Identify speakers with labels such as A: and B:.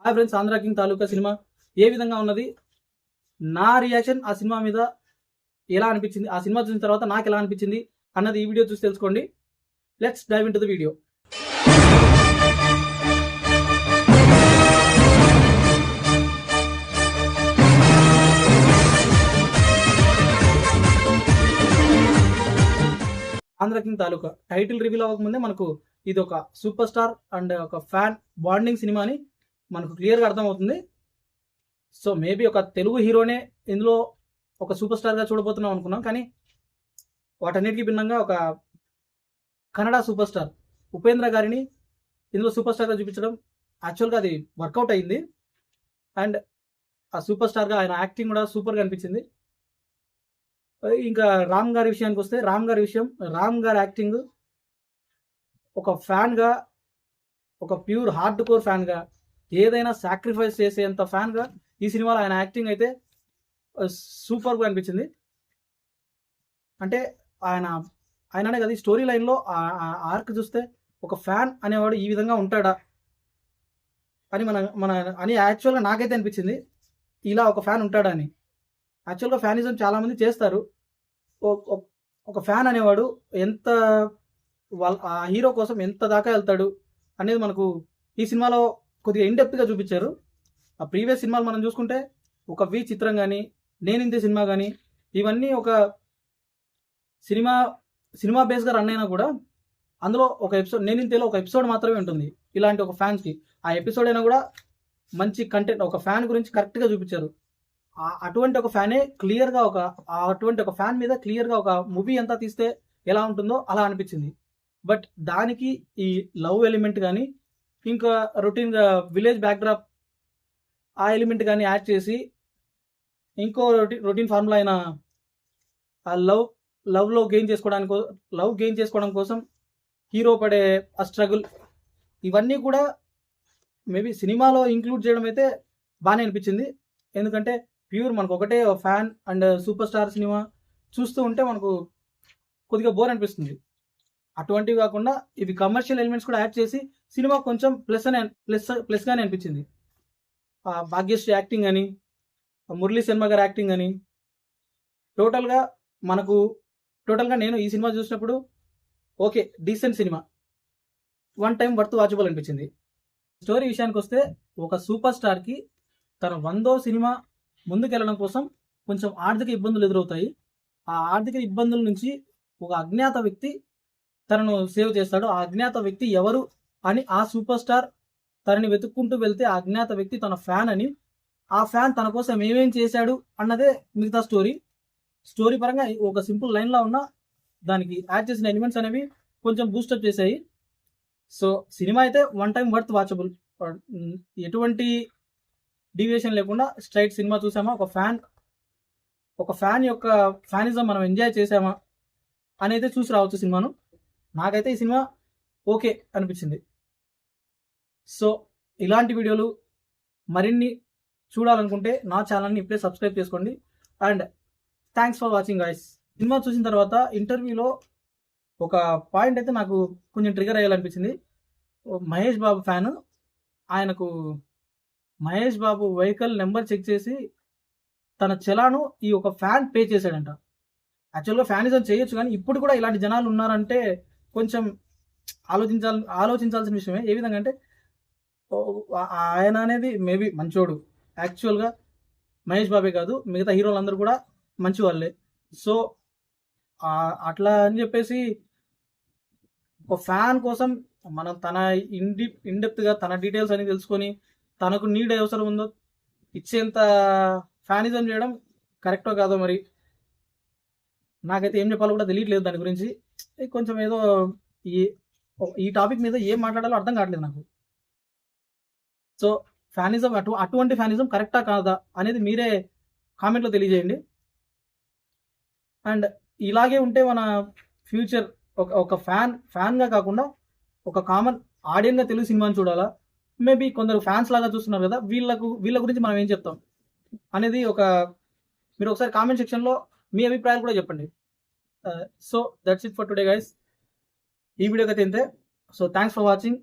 A: Hi friends, Andhra king తాలూకా cinema ఏ విధంగా ఉన్నది, నా రియాక్షన్ ఆ సినిమా మీద ఎలా అనిపించింది, ఆ సినిమా చూసిన తర్వాత నాకు ఎలా అనిపించింది అన్నది ఈ వీడియో చూసి తెలుసుకోండి. Let's dive into the video. Andhra king Taluka title reveal అవ్వకముందే మనకు ఇది ఒక సూపర్ స్టార్ అండ్ ఒక ఫ్యాన్ బాండింగ్ సినిమా అని మనకు క్లియర్గా అర్థమవుతుంది. సో మేబీ ఒక తెలుగు హీరోనే ఇందులో ఒక సూపర్ స్టార్గా చూడబోతున్నాం అనుకున్నాం, కానీ వాటన్నిటికీ భిన్నంగా ఒక కన్నడ సూపర్ స్టార్ ఉపేంద్ర గారిని ఇందులో సూపర్ స్టార్గా చూపించడం యాక్చువల్గా అది వర్కౌట్ అయింది. అండ్ ఆ సూపర్ స్టార్గా ఆయన యాక్టింగ్ కూడా సూపర్గా అనిపించింది. ఇంకా రామ్ గారి విషయానికి వస్తే రామ్ గారి యాక్టింగ్ ఒక ఫ్యాన్గా, ఒక ప్యూర్ హార్డ్ కోర్ ఫ్యాన్గా, ఏదైనా సాక్రిఫైస్ చేసేంత ఫ్యాన్గా ఈ సినిమాలో ఆయన యాక్టింగ్ అయితే సూపర్గా అనిపించింది. అంటే ఆయననే కదా ఈ స్టోరీ లైన్లో ఆర్క్ చూస్తే ఒక ఫ్యాన్ అనేవాడు ఈ విధంగా ఉంటాడా అని అని యాక్చువల్గా నాకైతే అనిపించింది. ఇలా ఒక ఫ్యాన్ ఉంటాడా అని. యాక్చువల్గా ఫ్యానిజం చాలామంది చేస్తారు. ఒక ఫ్యాన్ అనేవాడు ఎంత ఆ హీరో కోసం ఎంత దాకా వెళ్తాడు అనేది మనకు ఈ సినిమాలో కొద్దిగా ఇన్డెప్త్గా చూపించారు. ఆ ప్రీవియస్ సినిమాలు మనం చూసుకుంటే ఒక వి చిత్రం కానీ, నేనింతే సినిమా కానీ, ఇవన్నీ ఒక సినిమా బేస్గా రన్ అయినా కూడా అందులో ఒక ఎపిసోడ్, నేనింతేలో ఒక ఎపిసోడ్ మాత్రమే ఉంటుంది ఇలాంటి ఒక ఫ్యాన్స్కి. ఆ ఎపిసోడ్ అయినా కూడా మంచి కంటెంట్, ఒక ఫ్యాన్ గురించి కరెక్ట్గా చూపించారు. అటువంటి ఒక ఫ్యానే క్లియర్గా అటువంటి ఒక ఫ్యాన్ మీద క్లియర్గా ఒక మూవీ అంతా తీస్తే ఎలా ఉంటుందో అలా అనిపించింది. బట్ దానికి ఈ లవ్ ఎలిమెంట్ కానీ, ఇంకా రొటీన్గా విలేజ్ బ్యాక్డ్రాప్ ఆ ఎలిమెంట్ కానీ యాడ్ చేసి ఇంకో రొటీన్ ఫార్ములా అయిన ఆ లవ్ గెయిన్ చేసుకోవడం కోసం హీరో పడే ఆ స్ట్రగుల్, ఇవన్నీ కూడా మేబీ సినిమాలో ఇంక్లూడ్ చేయడం అయితే బాగానే అనిపించింది. ఎందుకంటే ప్యూర్ మనకు ఒకటే fan and super star cinema చూస్తూ ఉంటే మనకు కొద్దిగా బోర్ అనిపిస్తుంది. అటువంటివి కాకుండా ఇవి కమర్షియల్ ఎలిమెంట్స్ కూడా యాడ్ చేసి సినిమా కొంచెం ప్లస్గానే అనిపించింది. భాగ్యశ్రీ యాక్టింగ్ అని, మురళీ శర్మ గారి యాక్టింగ్ అని, టోటల్గా నేను ఈ సినిమా చూసినప్పుడు okay, decent cinema, one time worth watchable అనిపించింది. స్టోరీ విషయానికి వస్తే ఒక సూపర్ స్టార్కి తన 100వ సినిమా ముందుకెళ్ళడం కోసం కొంచెం ఆర్థిక ఇబ్బందులు ఎదురవుతాయి. ఆ ఆర్థిక ఇబ్బందుల నుంచి ఒక అజ్ఞాత వ్యక్తి తనను సేవ్ చేస్తాడు. ఆ అజ్ఞాత వ్యక్తి ఎవరు అని ఆ సూపర్ స్టార్ తనని వెతుక్కుంటూ వెళ్తే ఆ అజ్ఞాత వ్యక్తి తన ఫ్యాన్ అని, ఆ ఫ్యాన్ తన కోసం ఏమేం చేశాడు అన్నదే మిగతా స్టోరీ పరంగా ఒక సింపుల్ లైన్లో ఉన్న దానికి యాడ్ చేసిన ఎలిమెంట్స్ అనేవి కొంచెం బూస్టప్ చేశాయి. సో సినిమా అయితే వన్ టైం వర్త్ వాచబుల్, ఎటువంటి డీవియేషన్ లేకుండా స్ట్రైట్ సినిమా చూసామా, ఒక ఫ్యాన్ యొక్క ఫ్యానిజం మనం ఎంజాయ్ చేసామా అనేది చూసి రావచ్చు సినిమాను. నాకైతే ఈ సినిమా ఓకే అనిపించింది. సో ఇలాంటి వీడియోలు మరిన్ని చూడాలనుకుంటే నా ఛానల్ని ఇప్పుడే సబ్స్క్రైబ్ చేసుకోండి. And thanks for watching guys. Cinema చూసిన తర్వాత ఇంటర్వ్యూలో ఒక పాయింట్ అయితే నాకు కొంచెం ట్రిగర్ అయ్యాలనిపించింది. మహేష్ బాబు ఫ్యాన్, ఆయనకు Mahesh Babu vehicle number check చేసి తన చలాను ఈ ఒక ఫ్యాన్ పే చేశాడంట. యాక్చువల్గా ఫ్యానిజం చేయొచ్చు, కానీ ఇప్పుడు కూడా ఇలాంటి జనాలు ఉన్నారంటే కొంచెం ఆలోచించాల్సిన విషయమే. ఏ విధంగా అంటే ఆయన అనేది మేబీ మంచోడు, యాక్చువల్గా మహేష్ బాబే కాదు మిగతా హీరోలందరూ కూడా మంచి వాళ్ళే. సో అట్లా అని చెప్పేసి ఒక ఫ్యాన్ కోసం మనం తన ఇన్డెప్త్గా తన డీటెయిల్స్ అని తెలుసుకొని తనకు నీడ్ అవసరం ఉందో ఇచ్చేంత ఫ్యానిజం చేయడం కరెక్టో కాదో మరి నాకైతే ఏం చెప్పాలో కూడా తెలియట్లేదు. దాని గురించి కొంచెం ఏదో ఈ టాపిక్ మీద ఏం మాట్లాడాలో అర్థం కావట్లేదు నాకు. సో ఫ్యానిజం అటువంటి ఫ్యానిజం కరెక్టా కాదా అనేది మీరే కామెంట్లో తెలియజేయండి. అండ్ ఇలాగే ఉంటే మన ఫ్యూచర్ ఒక ఫ్యాన్గా కాకుండా ఒక కామన్ ఆడియన్గా తెలుగు సినిమాని చూడాలా, మేబీ కొందరు ఫ్యాన్స్ లాగా చూస్తున్నారు కదా, వీళ్ళ గురించి మనం ఏం చెప్తాం అనేది మీరు ఒకసారి కామెంట్ సెక్షన్లో మీ అభిప్రాయాలు కూడా చెప్పండి. So that's it for today guys. ఈ వీడియోకి అయితే ఇంతే. So thanks for watching.